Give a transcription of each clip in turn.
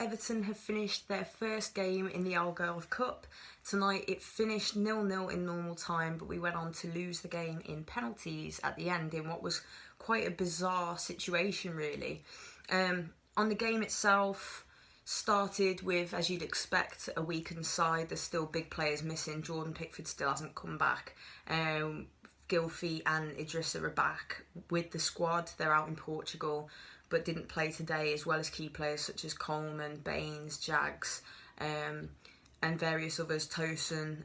Everton have finished their first game in the Algarve Cup. Tonight it finished 0-0 in normal time, but we went on to lose the game in penalties at the end in what was quite a bizarre situation, really. On the game itself, started with, as you'd expect, a weakened side. There's still big players missing. Jordan Pickford still hasn't come back. Gylfi and Idrissa are back with the squad. They're out in Portugal, but didn't play today, as well as key players such as Coleman, Baines, Jags, and various others. Tosun,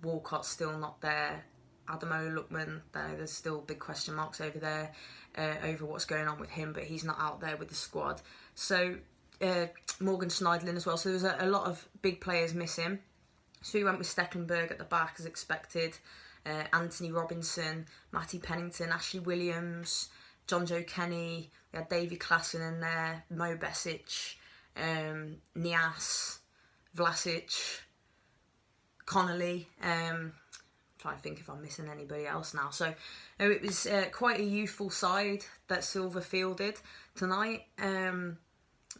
Walcott's still not there. Ademola Lookman, there's still big question marks over there over what's going on with him, but he's not out there with the squad. So Morgan Schneiderlin as well. So there was a lot of big players missing. So we went with Stecklenburg at the back as expected. Anthony Robinson, Matty Pennington, Ashley Williams, John Joe Kenny. We had Davy Klaassen in there, Mo Besic, Nias, Vlasic, Connolly. Trying to think if I'm missing anybody else now. So it was quite a youthful side that Silva fielded tonight.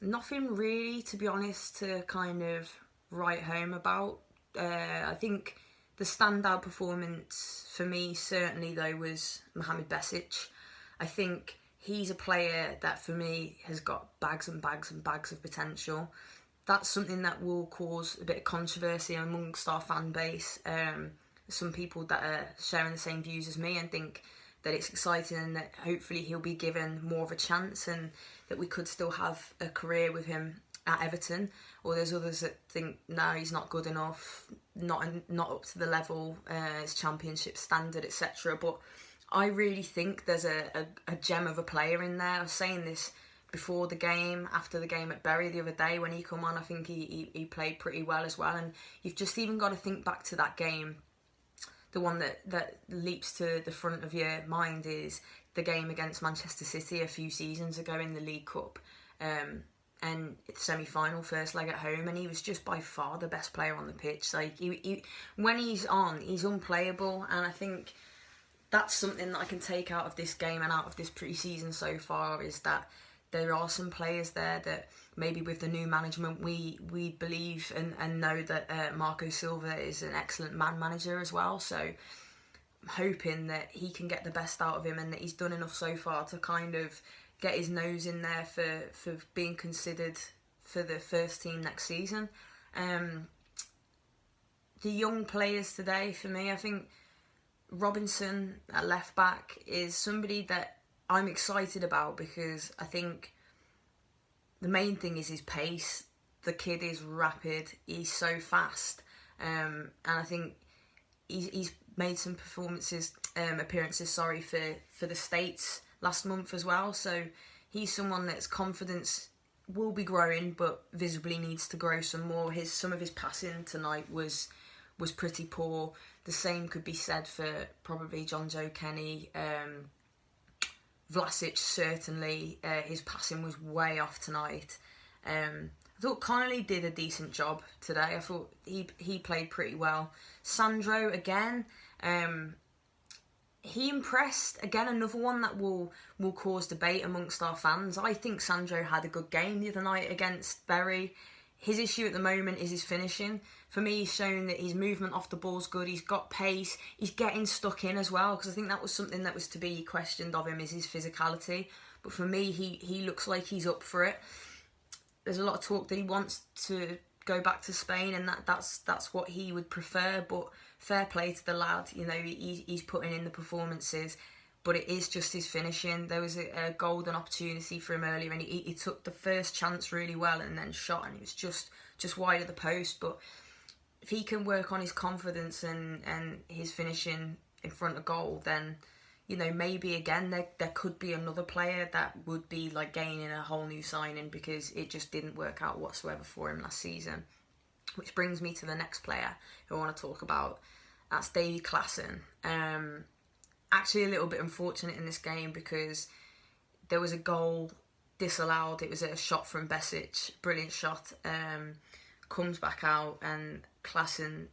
Nothing really, to be honest, to kind of write home about. I think the standout performance for me, certainly though, was Mohamed Besic. I think he's a player that for me has got bags and bags and bags of potential. That's something that will cause a bit of controversy amongst our fan base. Some people that are sharing the same views as me and think that it's exciting and that hopefully he'll be given more of a chance and that we could still have a career with him at Everton. Or there's others that think, no, he's not good enough, not up to the level, his championship standard, etc. But I really think there's a gem of a player in there. I was saying this before the game, after the game at Bury the other day when he come on. I think he played pretty well as well. And you've just even got to think back to that game. The one that leaps to the front of your mind is the game against Manchester City a few seasons ago in the League Cup. And semi-final, first leg at home, and he was just by far the best player on the pitch. Like when he's on, he's unplayable, and I think that's something that I can take out of this game and out of this pre-season so far, is that there are some players there that maybe with the new management we believe and know that Marco Silva is an excellent man manager as well. So I'm hoping that he can get the best out of him and that he's done enough so far to kind of get his nose in there for being considered for the first team next season. The young players today, for me, I think Robinson at left back is somebody that I'm excited about, because I think the main thing is his pace. The kid is rapid, he's so fast, and I think he's made some appearances for the States last month as well. So he's someone that's confidence will be growing, but visibly needs to grow some more. Some of his passing tonight was pretty poor. The same could be said for probably John Joe Kenny. Vlasic, certainly, his passing was way off tonight. I thought Connolly did a decent job today. I thought he played pretty well. Sandro, again, he impressed. Again, another one that will cause debate amongst our fans. I think Sandro had a good game the other night against Bury. His issue at the moment is his finishing. For me, he's shown that his movement off the ball's good. He's got pace. He's getting stuck in as well, because I think that was something that was to be questioned of him, is his physicality. But for me, he looks like he's up for it. There's a lot of talk that he wants to go back to Spain, and that's what he would prefer. But fair play to the lad. You know, he's putting in the performances. But it is just his finishing. There was a golden opportunity for him earlier, and he took the first chance really well and then shot, and it was just wide of the post. But if he can work on his confidence and his finishing in front of goal, then, you know, maybe again there could be another player that would be like gaining a whole new signing, because it just didn't work out whatsoever for him last season. Which brings me to the next player who I want to talk about. That's Davy Klaassen. Actually a little bit unfortunate in this game, because there was a goal disallowed. It was a shot from Besic, brilliant shot, comes back out, and Klaassen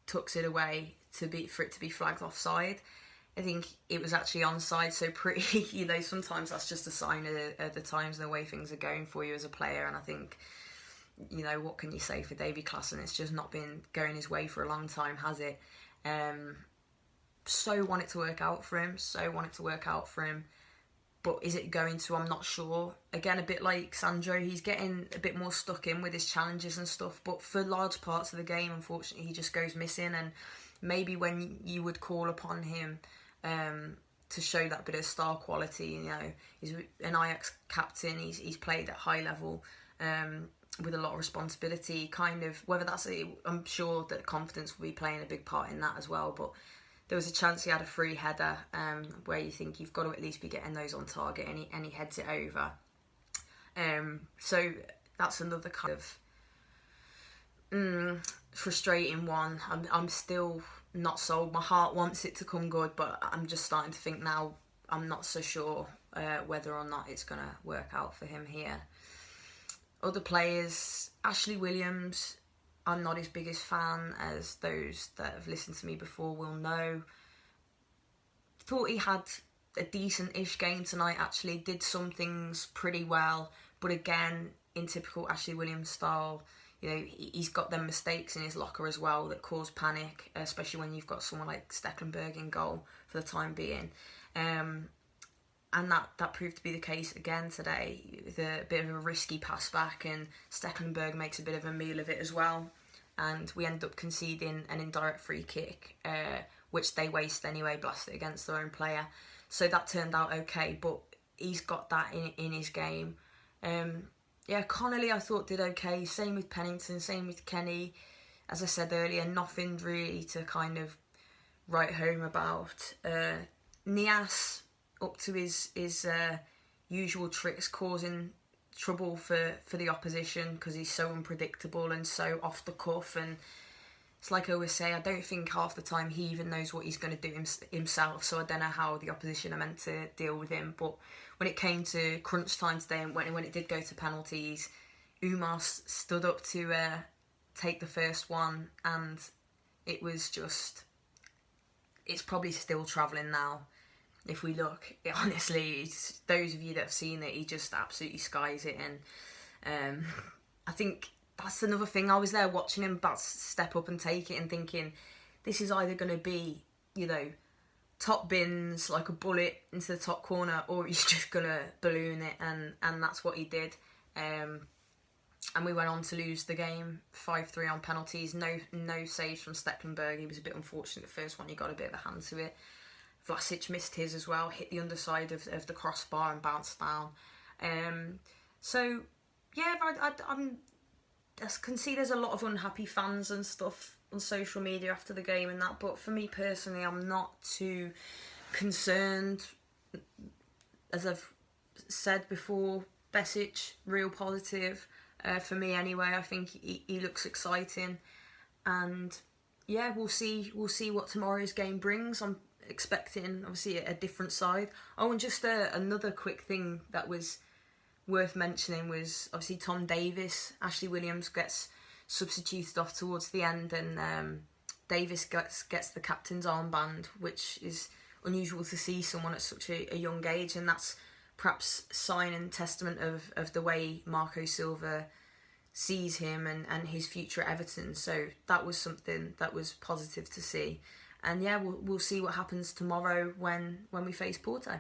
tucks it away for it to be flagged offside. I think it was actually onside, so pretty, you know, sometimes that's just a sign of the times and the way things are going for you as a player. And I think you know, what can you say for Davy Klaassen? It's just not been going his way for a long time, has it? So want it to work out for him. But is it going to? I'm not sure. Again, a bit like Sandro, he's getting a bit more stuck in with his challenges and stuff. But for large parts of the game, unfortunately, he just goes missing. And maybe when you would call upon him to show that bit of star quality, you know, he's an Ajax captain. He's played at high level with a lot of responsibility. Kind of whether that's I'm sure that confidence will be playing a big part in that as well. But there was a chance he had a free header where you think you've got to at least be getting those on target, and he heads it over. So that's another kind of frustrating one. I'm still not sold. My heart wants it to come good, but I'm just starting to think now I'm not so sure whether or not it's going to work out for him here. Other players, Ashley Williams, I'm not his biggest fan, as those that have listened to me before will know. Thought he had a decent-ish game tonight, actually. Did some things pretty well. But again, in typical Ashley Williams style, you know, he's got them mistakes in his locker as well that cause panic, especially when you've got someone like Stecklenburg in goal for the time being. And that proved to be the case again today, with a bit of a risky pass back, and Stecklenburg makes a bit of a meal of it as well. And we end up conceding an indirect free kick, which they waste anyway, blast it against their own player. So that turned out okay, but he's got that in his game. Connolly I thought did okay, same with Pennington, same with Kenny. As I said earlier, nothing really to kind of write home about. Nias, up to his usual tricks, causing trouble for the opposition because he's so unpredictable and so off the cuff. And it's like I always say, I don't think half the time he even knows what he's going to do himself, so I don't know how the opposition are meant to deal with him. But when it came to crunch time today, and when it did go to penalties, Umar stood up to take the first one, and it was just, it's probably still travelling now. If we look, honestly, those of you that have seen it, he just absolutely skies it. And I think that's another thing. I was there watching him step up and take it and thinking, this is either going to be, you know, top bins, like a bullet into the top corner, or he's just going to balloon it. And that's what he did. And we went on to lose the game 5-3 on penalties. No saves from Stecklenburg. He was a bit unfortunate the first one. He got a bit of a hand to it. Vlasic missed his as well, hit the underside of the crossbar and bounced down. So, yeah, I can see there's a lot of unhappy fans and stuff on social media after the game and that, but for me personally, I'm not too concerned. As I've said before, Besic, real positive for me anyway. I think he looks exciting, and yeah, we'll see what tomorrow's game brings. I'm expecting obviously a different side. Oh, and just another quick thing that was worth mentioning was obviously Tom Davis. Ashley Williams gets substituted off towards the end, and Davis gets the captain's armband, which is unusual to see someone at such a young age, and that's perhaps sign and testament of the way Marco Silva sees him and his future at Everton. So that was something that was positive to see. And yeah, we'll see what happens tomorrow when we face Porto.